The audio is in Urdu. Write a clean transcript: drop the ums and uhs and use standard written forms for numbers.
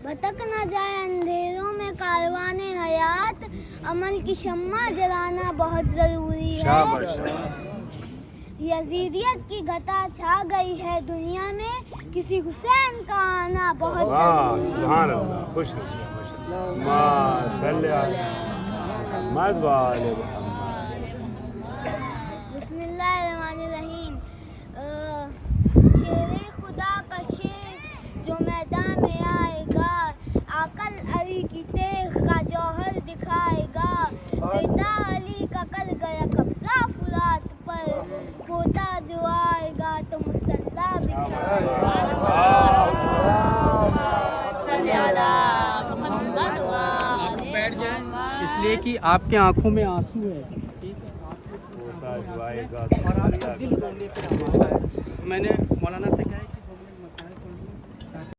بھٹک نہ جائے اندھیروں میں کاروان حیات، عمل کی شمع جلانا بہت ضروری ہے۔ یزیدیت کی گھٹا چھا گئی ہے دنیا میں، کسی حسین کا آنا بہت ضروری ہے۔ سبحان اللہ، خوش ما صلی علی محمد و آل محمد۔ بسم اللہ الرحمن الرحیم۔ شیر خدا کا شیر جو میدان میں آئے گا، عقل علی کی تیغ کا جوہر دکھائے گا۔ بیٹا علی کا کر گیا قبضہ فرات پر، پوتا جو آئے گا تو مسلح بچھائے گا۔ اس لیے کہ آپ کے آنکھوں میں آنسو ہے، ہوتا جو آئے گا اور آپ کا دل رونے پہ آمادہ ہے۔ میں نے مولانا سے کہا